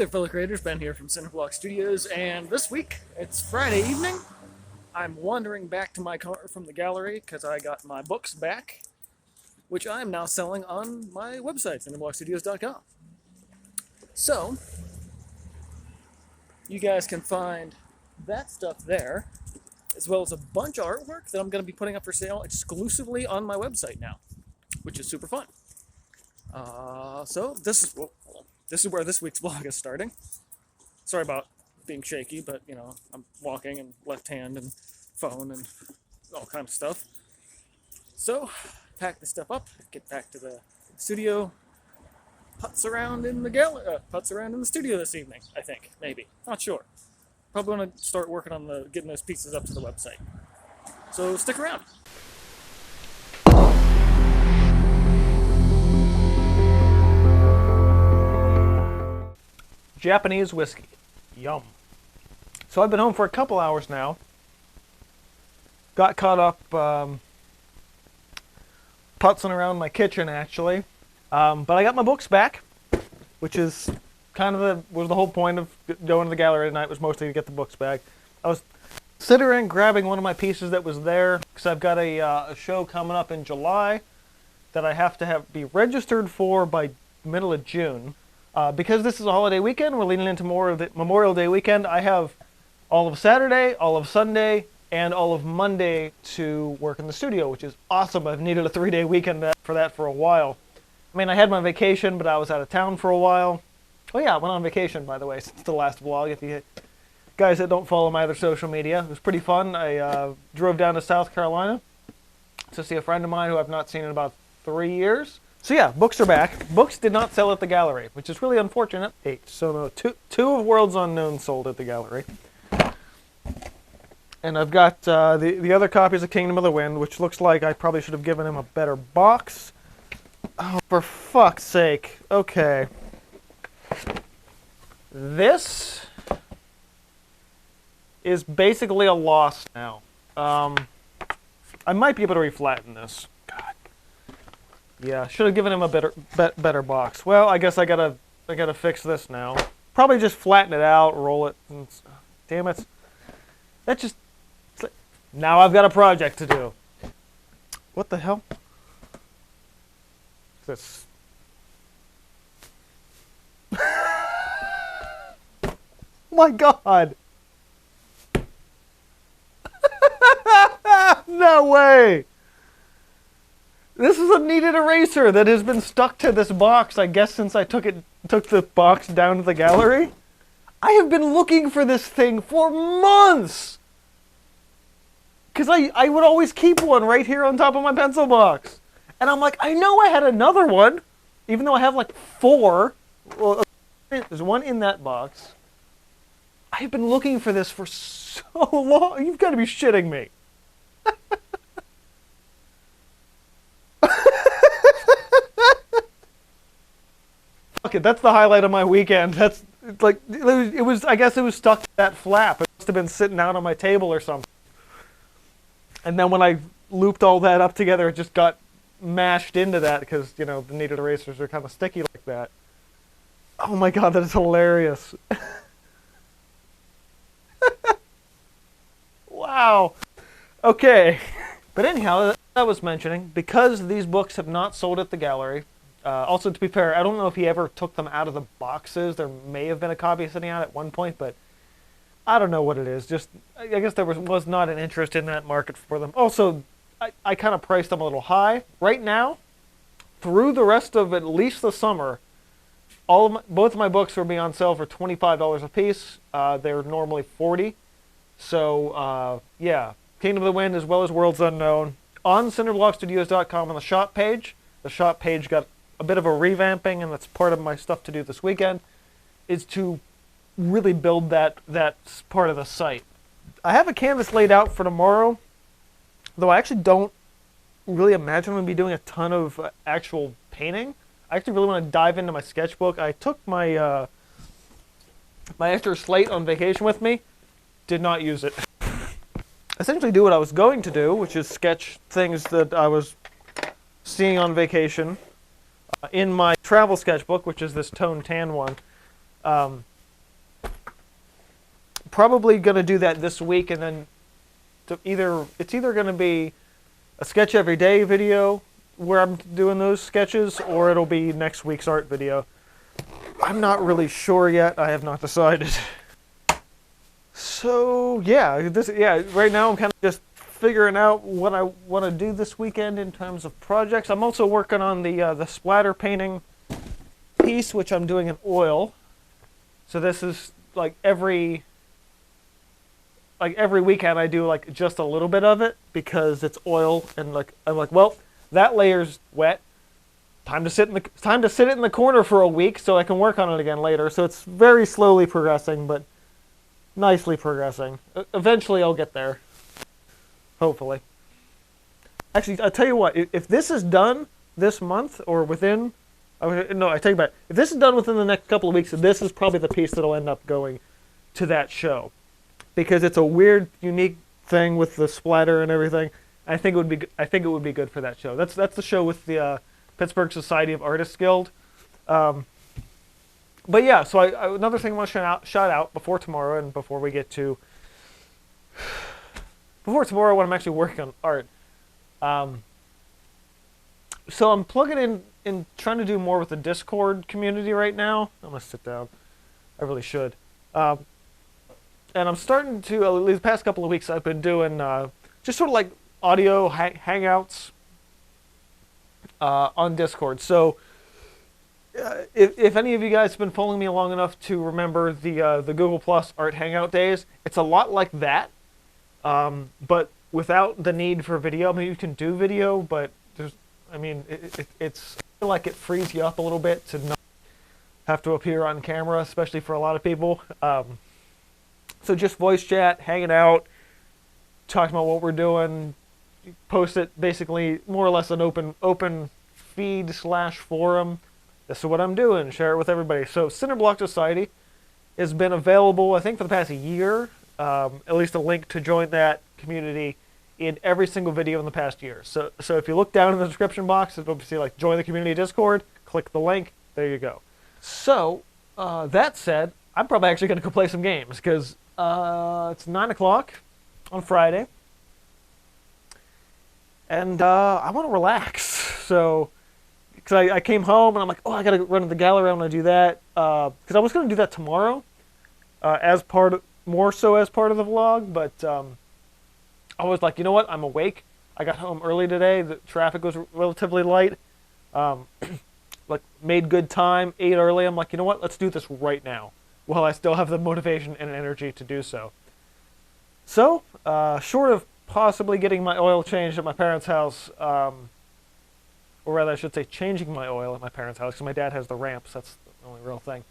there, fellow creators. Ben here from Cinder Studios, and this week it's Friday evening. I'm wandering back to my car from the gallery because I got my books back, which I'm now selling on my website, cinderblockstudios.com. So, you guys can find that stuff there, as well as a bunch of artwork that I'm going to be putting up for sale exclusively on my website now, which is super fun. So this is where this week's vlog is starting. Sorry about being shaky, but you know, I'm walking and left hand and phone and all kind of stuff. So, pack the stuff up, get back to the studio, putz around in the studio this evening, I think, maybe. Not sure. Probably want to start working on getting those pieces up to the website. So stick around. Japanese whiskey. Yum. So I've been home for a couple hours now. Got caught up putzing around my kitchen, actually. But I got my books back, which is kind of the whole point of going to the gallery tonight, was mostly to get the books back. I was considering grabbing one of my pieces that was there, because I've got a show coming up in July that I have to be registered for by middle of June. Because this is a holiday weekend, we're leading into more of the Memorial Day weekend. I have all of Saturday, all of Sunday, and all of Monday to work in the studio, which is awesome. I've needed a 3-day weekend for that for a while. I mean, I had my vacation, but I was out of town for a while. Oh yeah, I went on vacation, by the way, since the last vlog. If you guys that don't follow my other social media, it was pretty fun. I drove down to South Carolina to see a friend of mine who I've not seen in about 3 years. So yeah, books are back. Books did not sell at the gallery, which is really unfortunate. 8. So no, two of Worlds Unknown sold at the gallery. And I've got the other copies of Kingdom of the Wind, which looks like I probably should have given him a better box. Oh, for fuck's sake. Okay. This is basically a loss now. I might be able to reflatten this. Yeah, should have given him a better box. Well, I guess I gotta fix this now. Probably just flatten it out, roll it. And, damn it! Now I've got a project to do. What the hell? This. My God! No way! This is a kneaded eraser that has been stuck to this box, I guess, since I took the box down to the gallery. I have been looking for this thing for months! Because I would always keep one right here on top of my pencil box. And I'm like, I know I had another one, even though I have like 4. Well, there's one in that box. I have been looking for this for so long. You've got to be shitting me. Okay, that's the highlight of my weekend. That's like it was. I guess it was stuck to that flap. It must have been sitting out on my table or something. And then when I looped all that up together, it just got mashed into that because, you know, the kneaded erasers are kind of sticky like that. Oh my God, that is hilarious. Wow. Okay. But anyhow, I was mentioning, because these books have not sold at the gallery. Also, to be fair, I don't know if he ever took them out of the boxes. There may have been a copy sitting out at one point, but I don't know what it is. Just, I guess there was not an interest in that market for them. Also, I kind of priced them a little high. Right now, through the rest of at least the summer, both of my books will be on sale for $25 a piece. They're normally $40. So, yeah, Kingdom of the Wind as well as Worlds Unknown on cinderblockstudios.com on the shop page. The shop page got a bit of a revamping, and that's part of my stuff to do this weekend, is to really build that part of the site. I have a canvas laid out for tomorrow, though I actually don't really imagine I'm going to be doing a ton of actual painting. I actually really want to dive into my sketchbook. I took my my extra slate on vacation with me, did not use it. Essentially do what I was going to do, which is sketch things that I was seeing on vacation in my travel sketchbook, which is this tone tan one. probably going to do that this week, and then it's either going to be a sketch every day video where I'm doing those sketches, or it'll be next week's art video. I'm not really sure yet. I have not decided. So yeah, right now I'm kind of just figuring out what I want to do this weekend in terms of projects. I'm also working on the splatter painting piece, which I'm doing in oil. So this is like every weekend I do like just a little bit of it because it's oil, and like I'm like, well, that layer's wet. Time to sit it in the corner for a week so I can work on it again later. So it's very slowly progressing, but nicely progressing. Eventually I'll get there. Hopefully. Actually, I'll tell you what, if this is done this month or within, no, I take it back. If this is done within the next couple of weeks, this is probably the piece that'll end up going to that show. Because it's a weird, unique thing with the splatter and everything. I think it would be good for that show. That's the show with the Pittsburgh Society of Artists Guild. But yeah, so another thing I want to shout out before tomorrow, and before we get to tomorrow when I'm actually working on art. So I'm plugging in trying to do more with the Discord community right now. I'm gonna sit down. I really should. And I'm starting to, the past couple of weeks, I've been doing just sort of like audio hangouts on Discord. So if any of you guys have been following me long enough to remember the Google Plus Art Hangout days, it's a lot like that, but without the need for video. I mean, you can do video, but it's I feel like it frees you up a little bit to not have to appear on camera, especially for a lot of people. So just voice chat, hanging out, talking about what we're doing, post it basically more or less an open feed / forum. This is what I'm doing. Share it with everybody. So Cinder Society has been available, I think, for the past year. At least a link to join that community in every single video in the past year. So if you look down in the description box, it'll be like join the community Discord. Click the link. There you go. So that said, I'm probably actually going to go play some games because it's 9 o'clock on Friday, and I want to relax. So, because I came home and I'm like, oh, I got to run to the gallery. I want to do that because I was going to do that tomorrow, more so as part of the vlog. But I was like, you know what? I'm awake. I got home early today. The traffic was relatively light. Like made good time. Ate early. I'm like, you know what? Let's do this right now, while I still have the motivation and energy to do so. So, short of possibly getting my oil changed at my parents' house, or rather I should say changing my oil at my parents' house, because my dad has the ramps, that's the only real thing.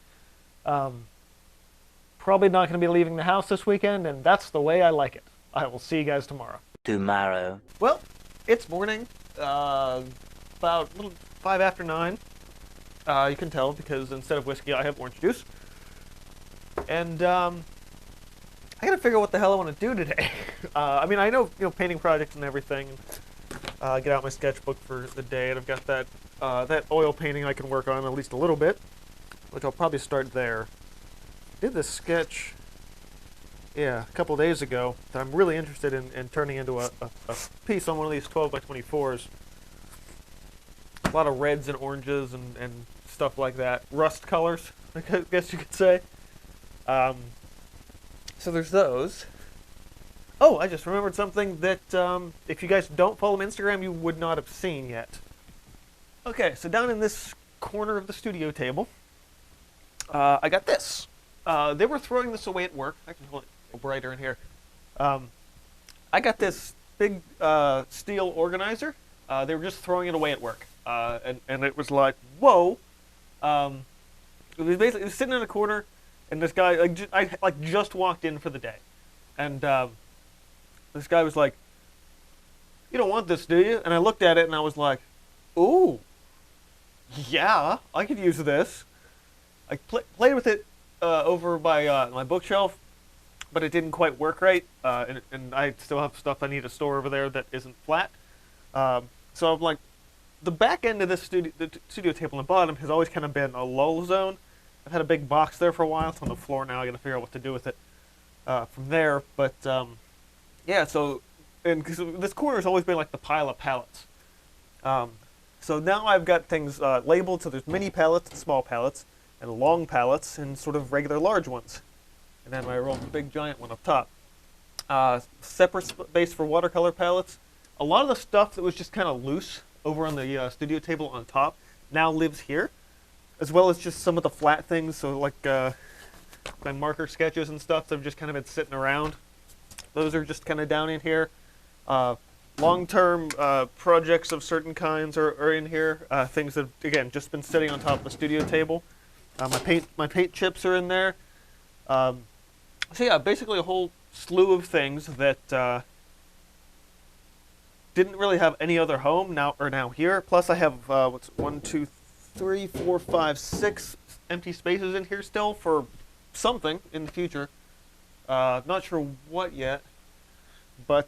Probably not going to be leaving the house this weekend, and that's the way I like it. I will see you guys tomorrow. Tomorrow. Well, it's morning, about 5 after 9. You can tell because instead of whiskey I have orange juice. And I gotta figure out what the hell I want to do today. I mean, I know, painting projects and everything. Get out my sketchbook for the day, and I've got that oil painting I can work on at least a little bit, which I'll probably start there. Did this sketch, a couple days ago that I'm really interested in turning into a piece on one of these 12 by 24s. A lot of reds and oranges and stuff like that. Rust colors, I guess you could say. So there's those. Oh, I just remembered something that if you guys don't follow me on Instagram, you would not have seen yet. Okay, so down in this corner of the studio table, I got this. They were throwing this away at work. I can hold it brighter in here. I got this big steel organizer. They were just throwing it away at work. And it was like, whoa. It was sitting in a corner. And this guy, I just walked in for the day, and this guy was like, "You don't want this, do you?" And I looked at it, and I was like, "Ooh, yeah, I could use this." I played with it over by my bookshelf, but it didn't quite work right, and I still have stuff I need to store over there that isn't flat. So I'm like, the back end of this the studio table on the bottom has always kind of been a lull zone. I've had a big box there for a while. It's on the floor now. I got to figure out what to do with it. from there. But yeah, so and 'cause this corner has always been like the pile of pallets. So now I've got things labeled. So there's mini pallets and small pallets, and long pallets and sort of regular large ones, and then my real big giant one up top. Separate space for watercolor palettes. A lot of the stuff that was just kind of loose over on the studio table on top now lives here, as well as just some of the flat things. So like my marker sketches and stuff that have just kind of been sitting around. Those are just kind of down in here. Long-term projects of certain kinds are in here. Things that, again, just been sitting on top of the studio table. My paint chips are in there. So yeah, basically a whole slew of things that didn't really have any other home now here. Plus I have what's 1, 2, 3, 4, 5, 6 empty spaces in here still for something in the future. Not sure what yet, but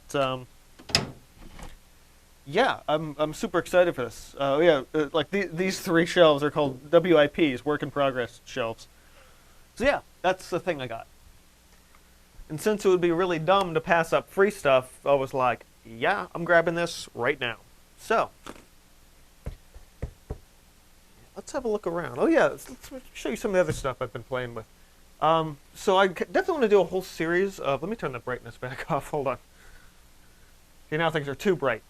yeah, I'm super excited for this. Yeah, like these 3 shelves are called WIPs, work in progress shelves. So yeah, that's the thing I got. And since it would be really dumb to pass up free stuff, I was like, yeah, I'm grabbing this right now. So let's have a look around. Oh yeah, let's show you some of the other stuff I've been playing with. So I definitely want to do a whole series of. Let me turn the brightness back off. Hold on. Okay, now things are too bright.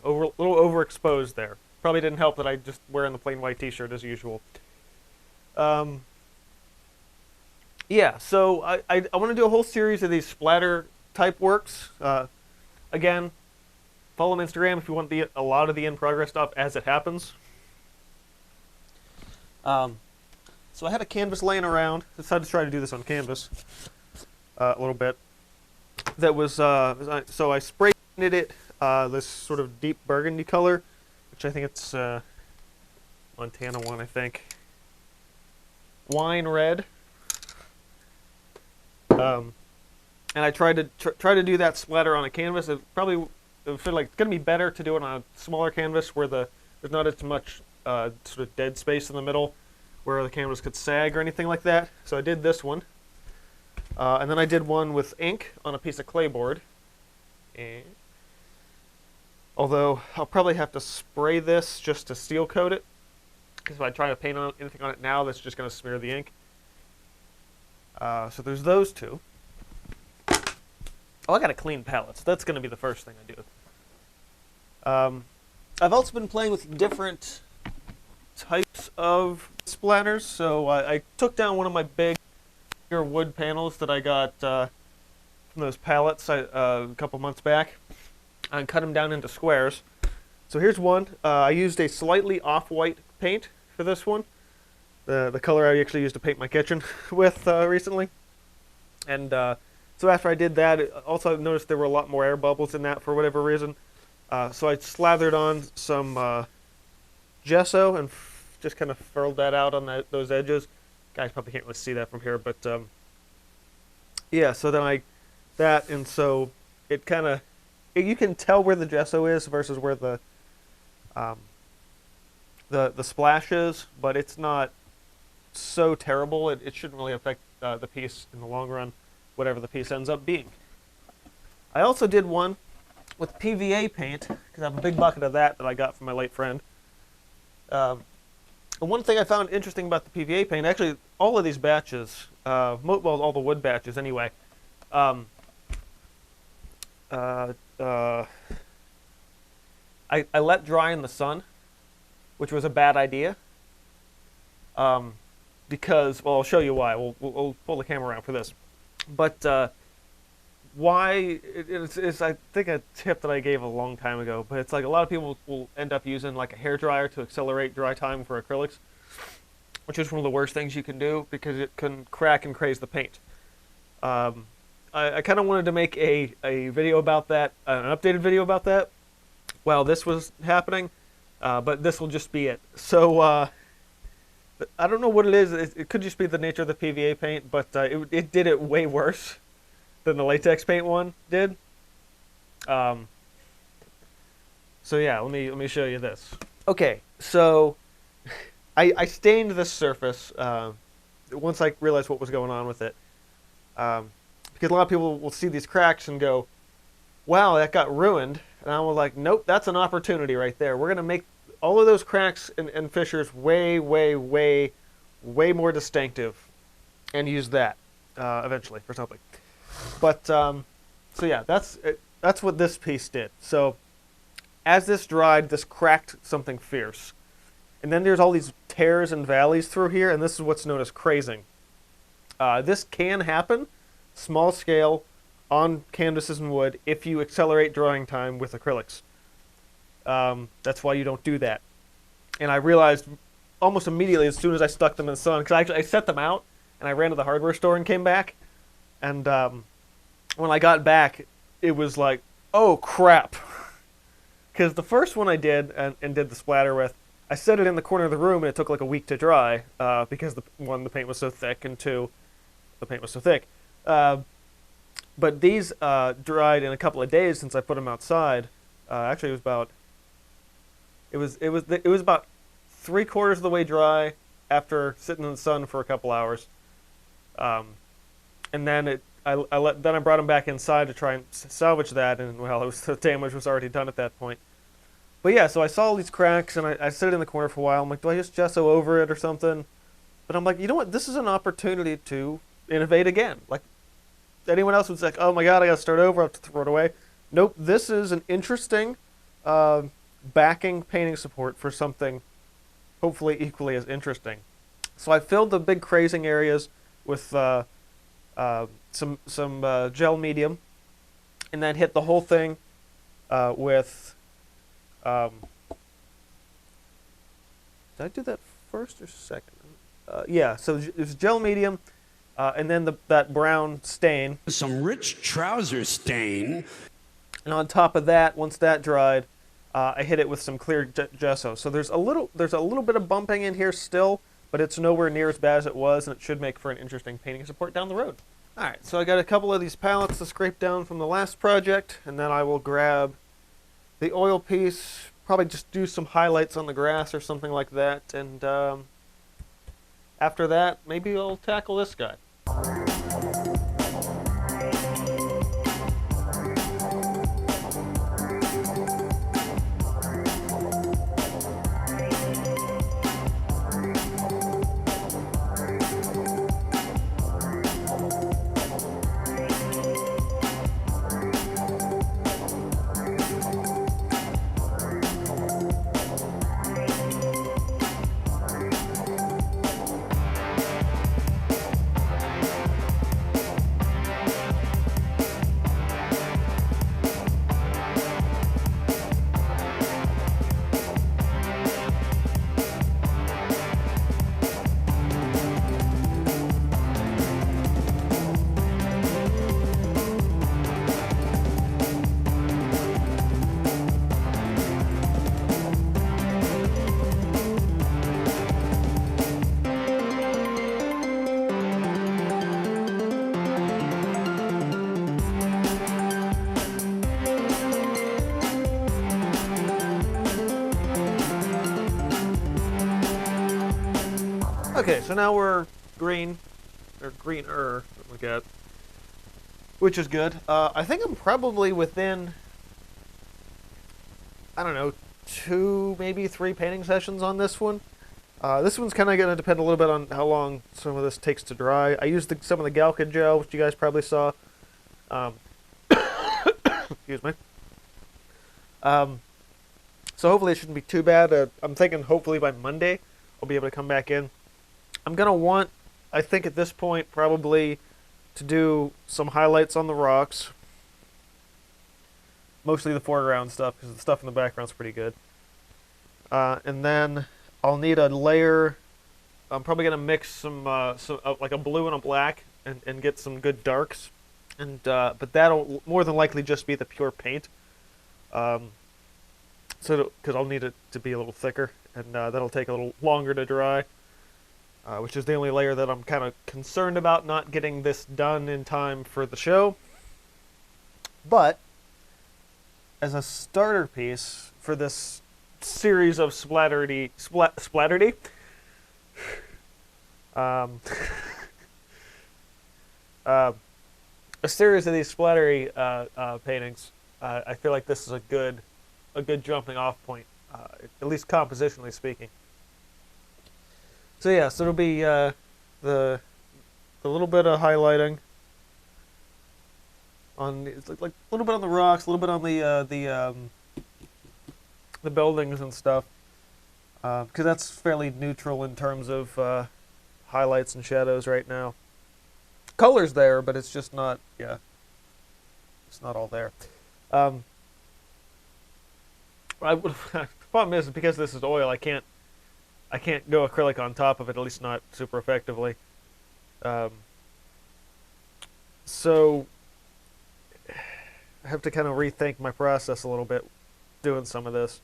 A little overexposed there. Probably didn't help that I just wearing the plain white T-shirt as usual. Yeah, so I want to do a whole series of these splatter type works. Again, follow me on Instagram if you want a lot of the in progress stuff as it happens. So I had a canvas laying around. Decided to try to do this on canvas a little bit. That was so I spray painted it this sort of deep burgundy color, which I think it's Montana one. I think wine red. And I tried to do that splatter on a canvas. It would feel like it's gonna be better to do it on a smaller canvas where there's not as much sort of dead space in the middle, where the canvas could sag or anything like that. So I did this one, and then I did one with ink on a piece of clay board. And although I'll probably have to spray this just to seal coat it, because if I try to paint anything on it now, that's just gonna smear the ink. So there's those 2. Oh, I gotta clean palettes. That's gonna be the first thing I do. I've also been playing with different types of splatters. So I took down one of my bigger wood panels that I got from those pallets a couple months back and cut them down into squares. So here's one. I used a slightly off-white paint for this one. The color I actually used to paint my kitchen with recently. And so after I did that, also noticed there were a lot more air bubbles in that for whatever reason. So I slathered on some gesso and just kind of furled that out on those edges. Guys probably can't really see that from here, but yeah. So then and so it kind of you can tell where the gesso is versus where the splash is, but it's not so terrible. It shouldn't really affect the piece in the long run, whatever the piece ends up being. I also did one with PVA paint, because I have a big bucket of that I got from my late friend. And one thing I found interesting about the PVA paint, actually all of these batches, well, all the wood batches anyway, I let dry in the sun, which was a bad idea. Because, well, I'll show you why. We'll pull the camera around for this. But why, it's I think a tip that I gave a long time ago, but it's like a lot of people will end up using like a hairdryer to accelerate dry time for acrylics, which is one of the worst things you can do because it can crack and craze the paint. I kind of wanted to make a video about that, an updated video about that, while this was happening, but this will just be it. So, I don't know what it is. It could just be the nature of the PVA paint, but it did it way worse than the latex paint one did. So yeah, let me show you this. Okay, so I stained this surface once I realized what was going on with it. Because a lot of people will see these cracks and go, wow, that got ruined. And I was like, nope, that's an opportunity right there. We're going to make all of those cracks and fissures way, way, way, way more distinctive and use that eventually for something. But, so yeah, that's what this piece did. So as this dried, this cracked something fierce. And then there's all these tears and valleys through here, and this is what's known as crazing. This can happen, small scale, on canvases and wood, if you accelerate drying time with acrylics. That's why you don't do that. And I realized almost immediately as soon as I stuck them in the sun, because I set them out, and I ran to the hardware store and came back, and when I got back, it was like, oh crap. Because the first one I did and did the splatter with, I set it in the corner of the room and it took like a week to dry because the paint was so thick, and two, the paint was so thick. But these dried in a couple of days since I put them outside. Actually, it was about 3/4 of the way dry after sitting in the sun for a couple hours, and then I brought them back inside to try and salvage that, and well, the damage was already done at that point. But yeah, so I saw all these cracks, and I set it in the corner for a while. I'm like, do I just gesso over it or something? But I'm like, you know what? This is an opportunity to innovate again. Like, anyone else would say, oh my god, I gotta start over, I have to throw it away. Nope, this is an interesting backing painting support for something hopefully equally as interesting. So I filled the big crazing areas with some gel medium, and then hit the whole thing with... did I do that first or second? Yeah, so it was gel medium, and then that brown stain. Some rich trouser stain. And on top of that, once that dried, I hit it with some clear gesso. So there's a little bit of bumping in here still, but it's nowhere near as bad as it was, and it should make for an interesting painting support down the road. All right, so I got a couple of these palettes to scrape down from the last project, and then I will grab the oil piece, probably just do some highlights on the grass or something like that, and after that, maybe I'll tackle this guy. Okay, so now we're green, or greener, something like that, which is good. I think I'm probably within, I don't know, 2, maybe 3 painting sessions on this one. This one's kind of going to depend a little bit on how long some of this takes to dry. I used some of the Galca gel, which you guys probably saw. Excuse me. So hopefully it shouldn't be too bad. I'm thinking hopefully by Monday I'll be able to come back in. I'm going to want, I think at this point, probably to do some highlights on the rocks. Mostly the foreground stuff, because the stuff in the background's pretty good. And then I'll need a layer. I'm probably going to mix some like a blue and a black, and get some good darks. And but that'll more than likely just be the pure paint. Because I'll need it to be a little thicker, and that'll take a little longer to dry. Which is the only layer that I'm kind of concerned about not getting this done in time for the show. But as a starter piece for this series of splatterity, a series of these splattery paintings, I feel like this is a good jumping off point, at least compositionally speaking. So yeah, so it'll be the little bit of highlighting on like a little bit on the rocks, a little bit on the buildings and stuff, because that's fairly neutral in terms of highlights and shadows right now. Color's there, but it's just not, yeah, it's not all there. The problem is because this is oil, I can't go acrylic on top of it, at least not super effectively. So I have to kind of rethink my process a little bit doing some of this.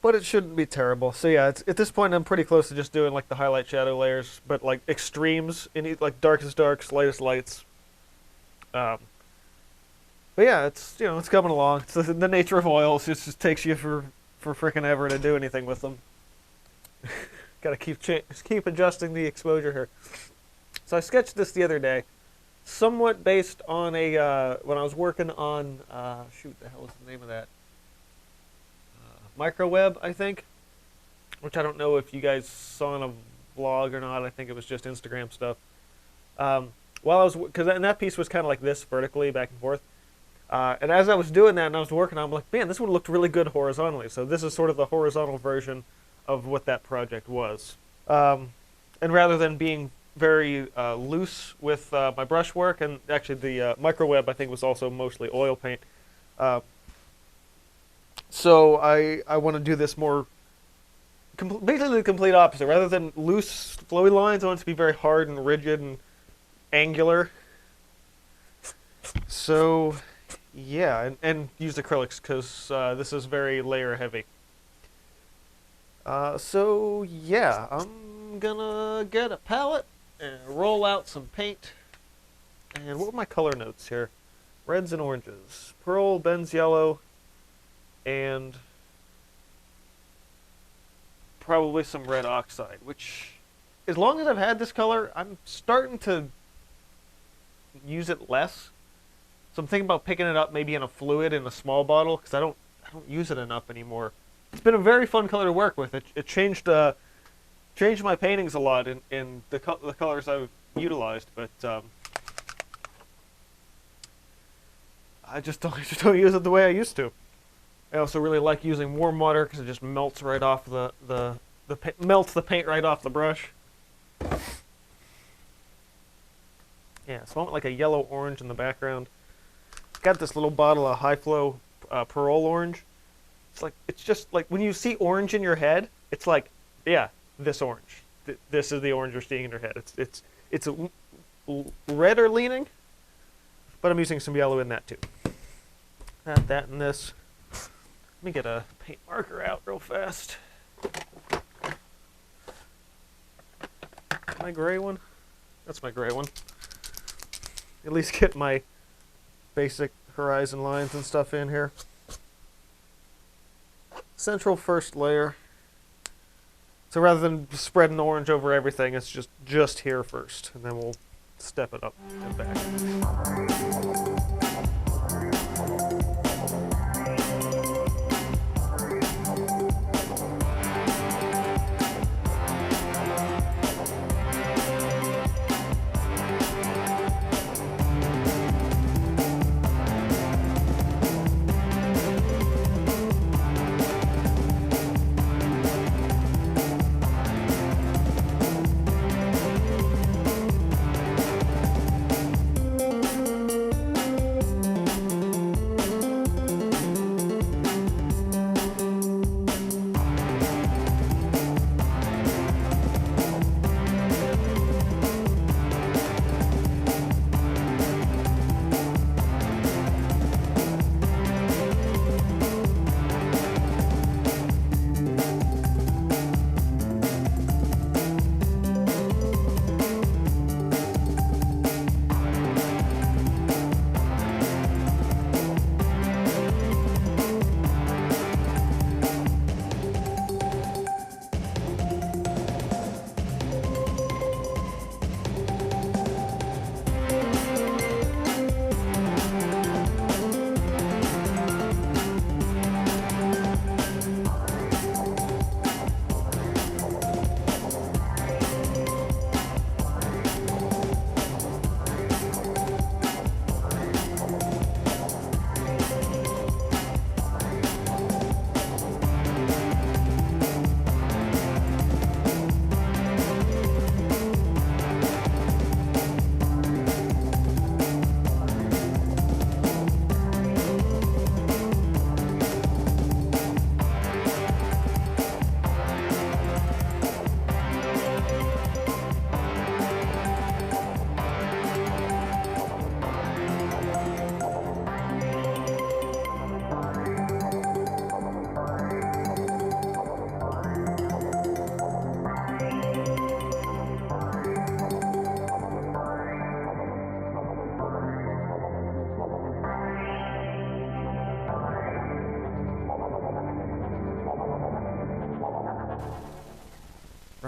But it shouldn't be terrible. So yeah, at this point I'm pretty close to just doing like the highlight shadow layers, but like extremes, in like darkest darks, lightest lights. But yeah, it's it's coming along. It's the nature of oils. It just takes you for frickin' ever to do anything with them. Gotta keep adjusting the exposure here. So I sketched this the other day, somewhat based on a when I was working on shoot, the hell is the name of that? Microweb, I think, which I don't know if you guys saw in a vlog or not. I think it was just Instagram stuff. While I was, and that piece was kind of like this, vertically back and forth. And as I was doing that and I was working, I'm like, man, this would have looked really good horizontally. So this is sort of the horizontal version of what that project was. And rather than being very loose with my brush work, and actually the microweb I think was also mostly oil paint. So I want to do this more, basically the complete opposite. Rather than loose, flowy lines, I want it to be very hard and rigid and angular. So, yeah, and use acrylics because this is very layer heavy. So, yeah, I'm gonna get a palette and roll out some paint. And what were my color notes here? Reds and oranges. Pearl, Benz yellow, and probably some red oxide, which, as long as I've had this color, I'm starting to use it less. So I'm thinking about picking it up maybe in a fluid in a small bottle, because I don't use it enough anymore. It's been a very fun color to work with. It changed my paintings a lot in the colors I've utilized, but I just don't use it the way I used to. I also really like using warm water because it just melts right off melts the paint right off the brush. Yeah, so I want like a yellow orange in the background. Got this little bottle of high flow Pearl orange. It's just like when you see orange in your head, it's like, yeah, this orange. This is the orange you're seeing in your head. It's a redder leaning, but I'm using some yellow in that too. Add that in this. Let me get a paint marker out real fast. My gray one? That's my gray one. At least get my basic horizon lines and stuff in here. Central first layer. So rather than spreading orange over everything, it's just here first, and then we'll step it up and back.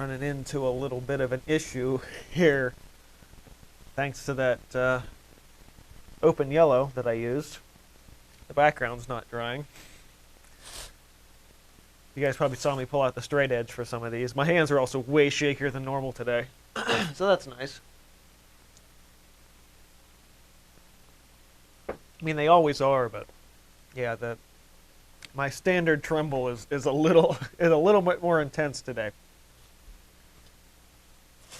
running into a little bit of an issue here, thanks to that open yellow that I used. The background's not drying. You guys probably saw me pull out the straight edge for some of these. My hands are also way shakier than normal today, so that's nice. I mean, they always are, but yeah, my standard tremble is a little bit more intense today.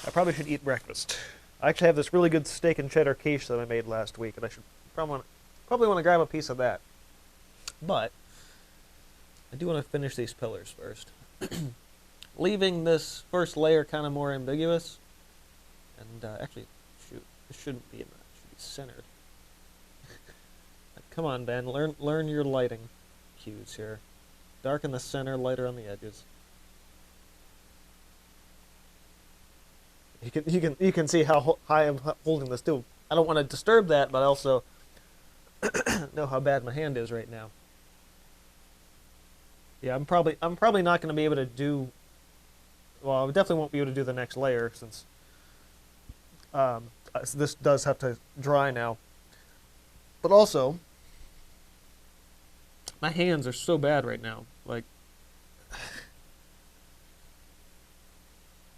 I probably should eat breakfast. I actually have this really good steak and cheddar quiche that I made last week, and I should probably want to grab a piece of that. But I do want to finish these pillars first, leaving this first layer kind of more ambiguous. And actually, shoot, it shouldn't be in that. It should be centered. Come on, Ben. Learn your lighting cues here. Darken the center, lighter on the edges. You can see how high I'm holding this too. I don't want to disturb that, but I also know how bad my hand is right now. Yeah, I'm probably not going to be able to do. Well, I definitely won't be able to do the next layer since this does have to dry now. But also, my hands are so bad right now. Like,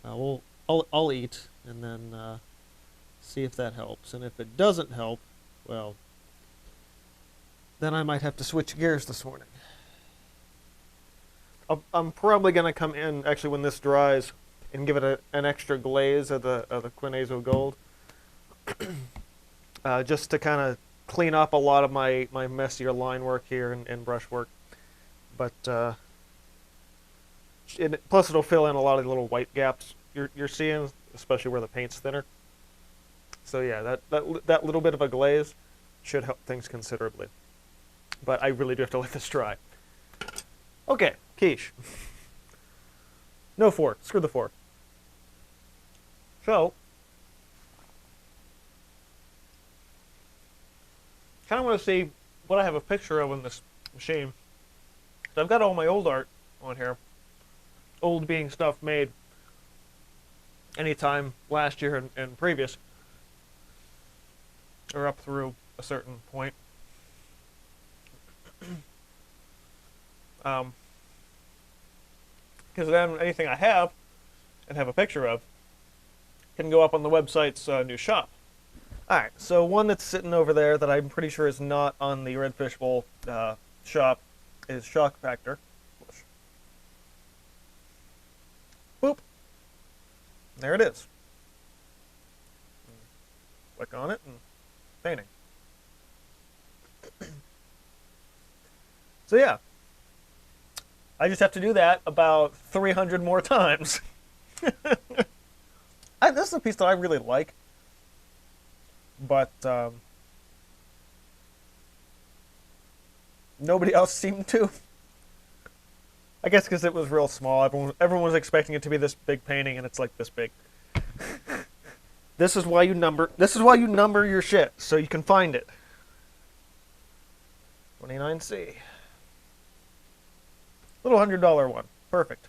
I'll eat and then see if that helps. And if it doesn't help, well, then I might have to switch gears this morning. I'm probably gonna come in actually when this dries and give it an extra glaze of the Quinazo Gold, just to kind of clean up a lot of my messier line work here and brush work. But plus it'll fill in a lot of the little white gaps you're seeing, especially where the paint's thinner. So yeah, that little bit of a glaze should help things considerably. But I really do have to let this dry. Okay, quiche. No fork. Screw the fork. So, kind of want to see what I have a picture of in this machine. So I've got all my old art on here. Old being stuff made anytime last year and previous, or up through a certain point. Because then anything I have and have a picture of can go up on the website's new shop. Alright, so one that's sitting over there that I'm pretty sure is not on the Redfish Bowl shop is Shock Factor. Boop. There it is. Click on it and painting. So yeah, I just have to do that about 300 more times. This is a piece that I really like, but nobody else seemed to. I guess because it was real small. Everyone was expecting it to be this big painting, and it's like this big. This is why you number your shit, so you can find it. 29C. Little $100 one. Perfect.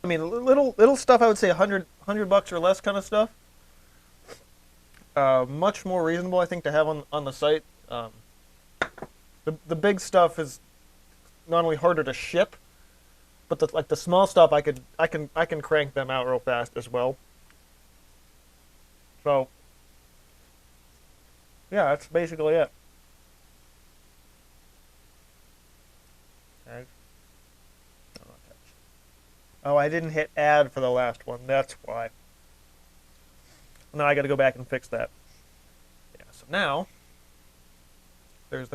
I mean, little stuff, I would say $100 or less kind of stuff. Much more reasonable, I think, to have on the site. The big stuff is not only harder to ship, but the small stuff I can crank them out real fast as well. So yeah, that's basically it. Okay. Oh, I didn't hit add for the last one. That's why. Now I got to go back and fix that. Yeah. So now there's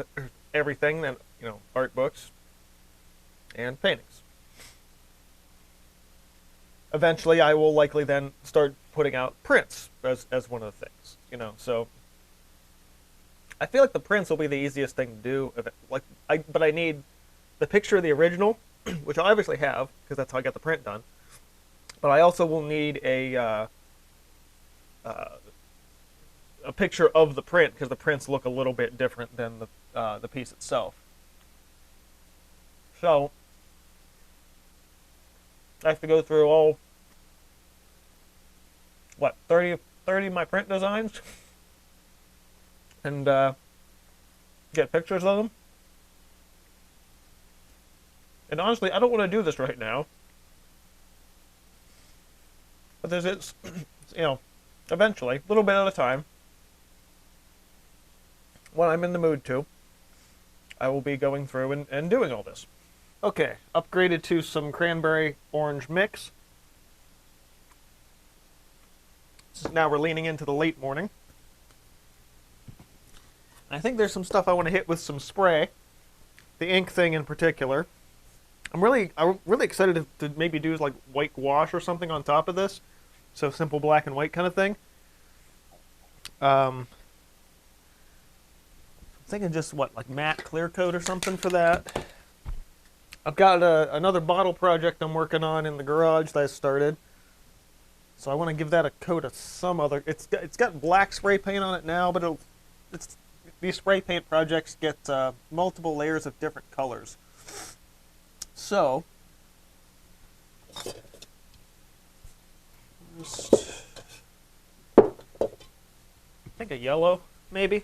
everything that, art books and paintings. Eventually, I will likely then start putting out prints as one of the things. So I feel like the prints will be the easiest thing to do. But I need the picture of the original, which I obviously have, because that's how I got the print done. But I also will need a picture of the print, because the prints look a little bit different than the piece itself. So I have to go through all what, 30 of my print designs and get pictures of them. And honestly, I don't want to do this right now. But it's eventually, a little bit at a time, when I'm in the mood to, I will be going through and doing all this. Okay, upgraded to some cranberry orange mix. Now we're leaning into the late morning. I think there's some stuff I want to hit with some spray. The ink thing in particular. I'm really excited to maybe do like white gouache or something on top of this. So simple black and white kind of thing. I'm thinking just like matte clear coat or something for that. I've got another bottle project I'm working on in the garage that I started. So I want to give that a coat of some other. It's got black spray paint on it now, but these spray paint projects get multiple layers of different colors. So just, I think a yellow maybe.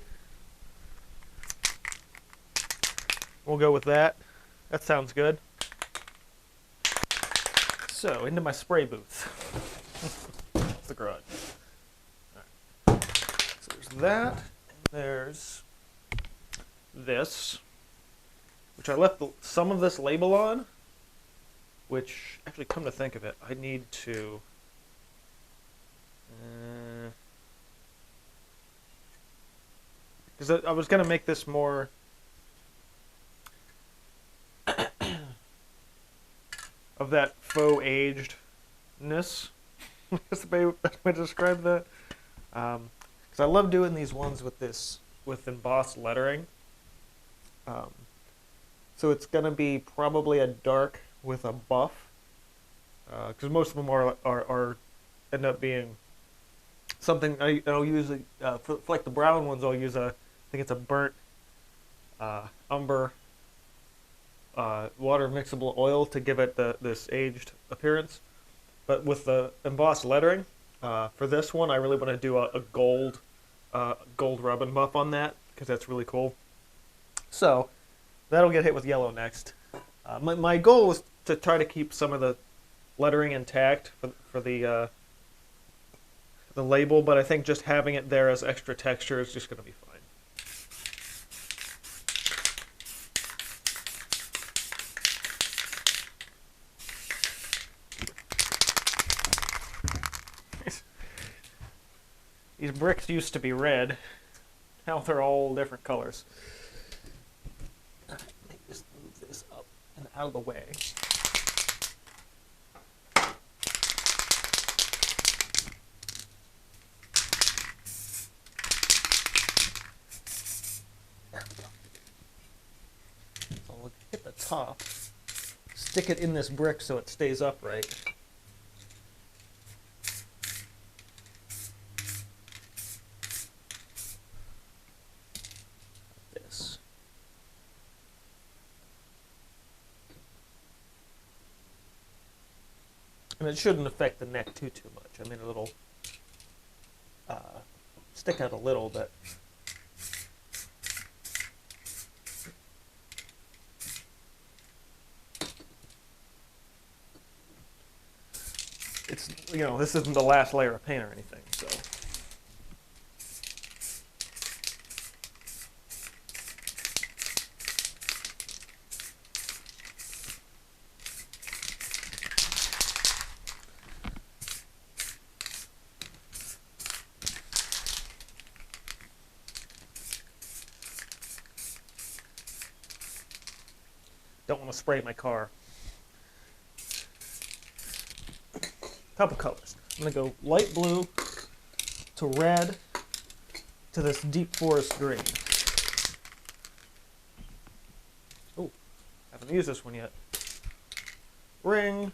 We'll go with that. That sounds good. So into my spray booth. The garage. All right. So there's that. And there's this, which I left some of this label on. Which, actually, come to think of it, I need to. Because I was going to make this more. Of that faux agedness. That's the best way to describe that. Because I love doing these ones with embossed lettering. So it's gonna be probably a dark with a buff. Because most of them are end up being something I'll use for like the brown ones. I'll use I think it's a burnt umber. Water mixable oil to give it this aged appearance. But with the embossed lettering, for this one, I really want to do a gold rub and buff on that, because that's really cool. So, that'll get hit with yellow next. My goal was to try to keep some of the lettering intact for the label, but I think just having it there as extra texture is just going to be fine. These bricks used to be red. Now they're all different colors. Let me just move this up and out of the way. There we go. So we'll hit the top, stick it in this brick so it stays upright. And it shouldn't affect the neck too much. I mean, it'll stick out a little, but it's, this isn't the last layer of paint or anything, so. Don't want to spray my car. Couple colors. I'm going to go light blue to red to this deep forest green. Oh, haven't used this one yet. Ring.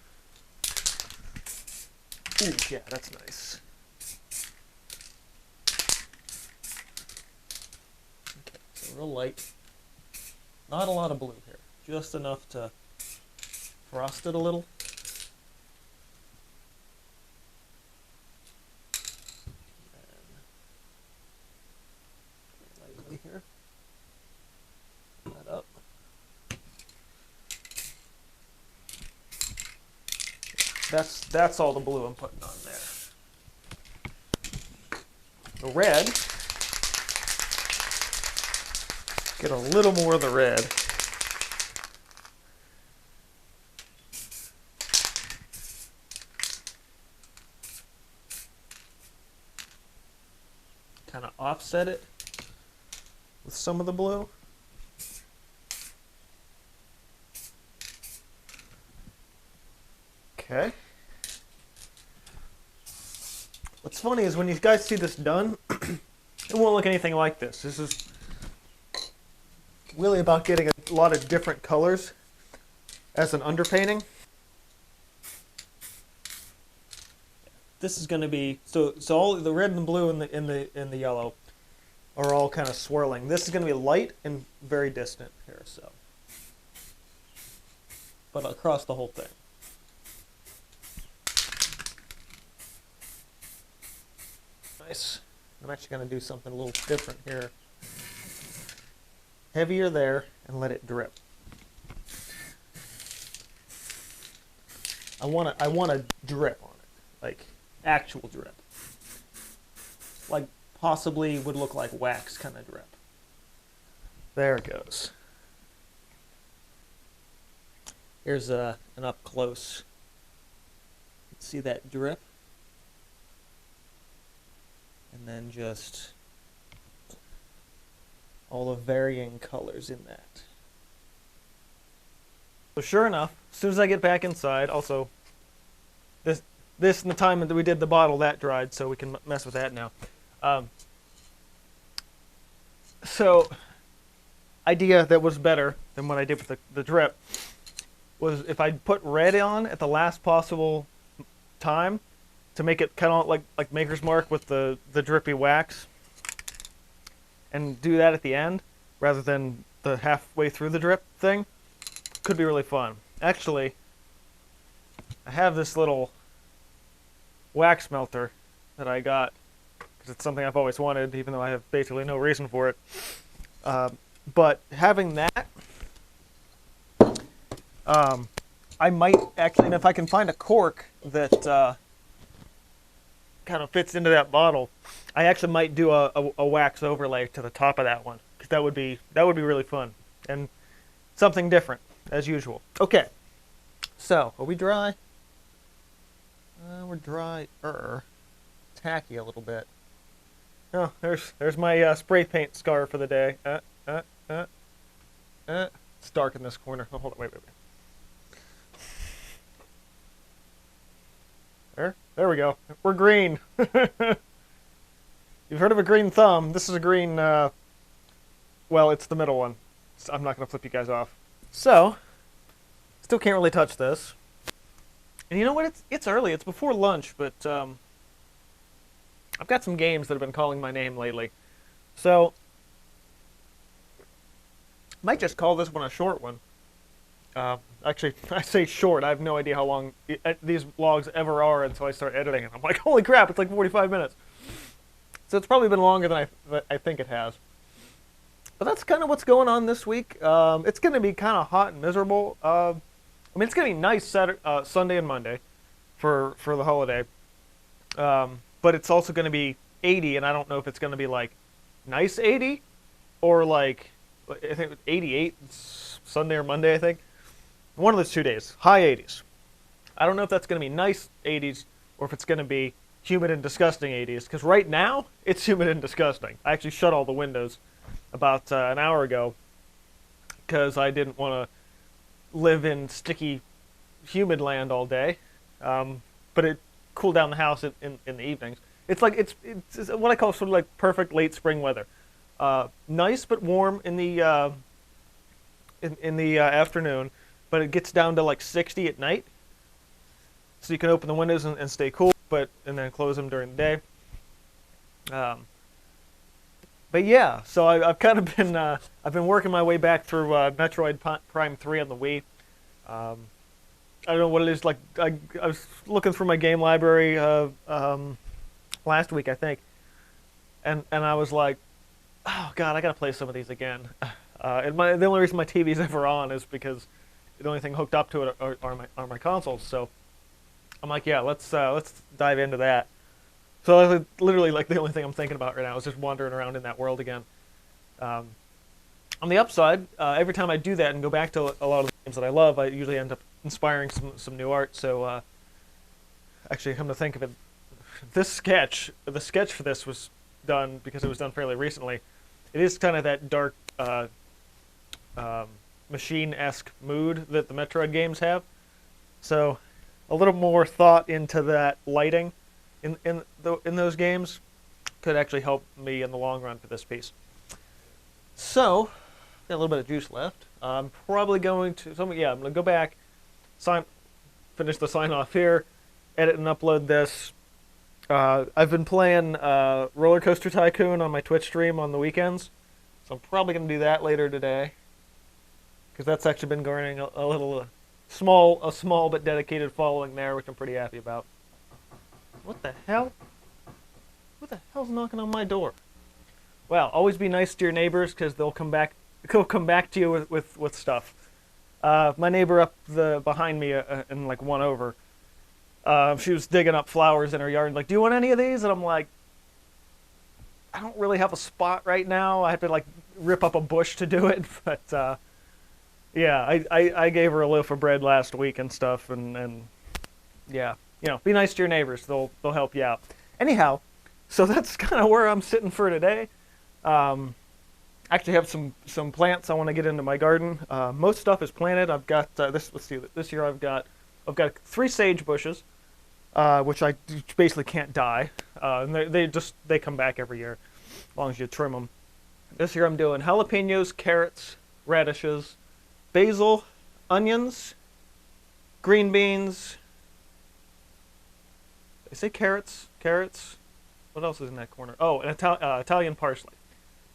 Ooh, yeah, that's nice. Okay, so real light. Not a lot of blue here. Just enough to frost it a little. That's all the blue I'm putting on there. The red, get a little more of the red. Kind of offset it with some of the blue. Okay. What's funny is when you guys see this done, it won't look anything like this. This is really about getting a lot of different colors as an underpainting. This is going to be so all the red and the blue and the yellow are all kind of swirling. This is going to be light and very distant here, so but across the whole thing. Nice. I'm actually going to do something a little different here. Heavier there and let it drip. I want to drip on it, like actual drip, like possibly would look like wax kind of drip. There it goes. Here's an up close. See that drip? And then just all the varying colors in that. So sure enough, as soon as I get back inside, also this and the time that we did the bottle, that dried, so we can mess with that now. So idea that was better than what I did with the drip was if I'd put red on at the last possible time to make it kind of like Maker's Mark with the drippy wax, and do that at the end rather than the halfway through the drip thing, could be really fun. Actually, I have this little wax melter that I got because it's something I've always wanted, even though I have basically no reason for it. But having that, I might actually, and if I can find a cork that kind of fits into that bottle, I actually might do a wax overlay to the top of that one, because that would be really fun and something different as usual. Okay, so are we dry? We're drier, tacky a little bit. Oh, there's my spray paint scar for the day. It's dark in this corner. Oh, hold on, wait. There we go. We're green. You've heard of a green thumb. This is a green, well, it's the middle one. So I'm not going to flip you guys off. So, still can't really touch this. And you know what? It's early. It's before lunch, but I've got some games that have been calling my name lately. So, might just call this one a short one. Actually, I say short. I have no idea how long these vlogs ever are until I start editing it. I'm like, holy crap, it's like 45 minutes. So it's probably been longer than I think it has. But that's kind of what's going on this week. It's going to be kind of hot and miserable. I mean, it's going to be nice Sunday and Monday for the holiday. But it's also going to be 80, and I don't know if it's going to be like nice 80 or like, I think 88 Sunday or Monday, I think. One of those 2 days. High 80s. I don't know if that's going to be nice 80s or if it's going to be humid and disgusting 80s. Because right now, it's humid and disgusting. I actually shut all the windows about an hour ago because I didn't want to live in sticky, humid land all day. But it cooled down the house in the evenings. It's like it's what I call sort of like perfect late spring weather. Nice but warm in the afternoon. But it gets down to like 60 at night, so you can open the windows and stay cool, and then close them during the day. But yeah, so I've kind of been I've been working my way back through Metroid Prime 3 on the Wii. I don't know what it is like. I was looking through my game library last week, I think, and I was like, oh god, I gotta play some of these again. And the only reason my TV's ever on is because the only thing hooked up to it are my consoles. So I'm like, yeah, let's dive into that. So that's literally like the only thing I'm thinking about right now is just wandering around in that world again. On the upside, every time I do that and go back to a lot of the games that I love, I usually end up inspiring some new art. So actually, come to think of it, the sketch for this was done because it was done fairly recently. It is kind of that dark machine-esque mood that the Metroid games have. So a little more thought into that lighting in those games could actually help me in the long run for this piece. So, got a little bit of juice left. I'm probably going to, I'm going to go back, finish the sign off here, edit and upload this. I've been playing Roller Coaster Tycoon on my Twitch stream on the weekends, so I'm probably going to do that later today, because that's actually been garnering a little small but dedicated following there, which I'm pretty happy about. What the hell? Who the hell's knocking on my door? Well, always be nice to your neighbors because they'll come back to you with stuff. My neighbor up behind me and like one over, she was digging up flowers in her yard. Like, do you want any of these? And I'm like, I don't really have a spot right now. I have to like rip up a bush to do it. But yeah, I gave her a loaf of bread last week and stuff. And yeah, be nice to your neighbors. They'll help you out. Anyhow, so that's kind of where I'm sitting for today. Actually have some plants I want to get into my garden. Most stuff is planted. I've got this. Let's see. This year I've got 3 sage bushes, which I basically can't die. And they come back every year, as long as you trim them. This year I'm doing jalapenos, carrots, radishes, basil, onions, green beans. Did I say carrots? Carrots. What else is in that corner? Oh, and Italian parsley.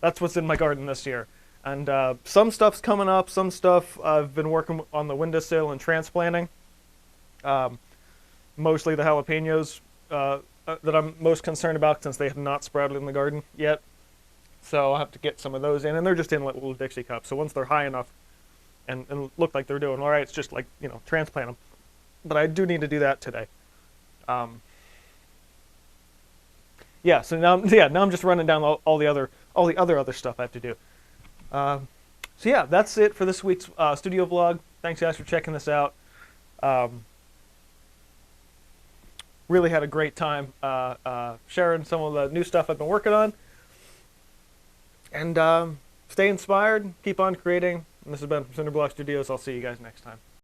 That's what's in my garden this year. And some stuff's coming up. Some stuff I've been working on the windowsill and transplanting. Mostly the jalapenos that I'm most concerned about since they have not sprouted in the garden yet. So I'll have to get some of those in. And they're just in little Dixie cups. So once they're high enough and look like they're doing all right, it's just like, transplant them. But I do need to do that today. Yeah, so now I'm just running down all the other stuff I have to do. So yeah, that's it for this week's studio vlog. Thanks guys for checking this out. Really had a great time sharing some of the new stuff I've been working on. And stay inspired, keep on creating. And this has been from Cinder Studios. I'll see you guys next time.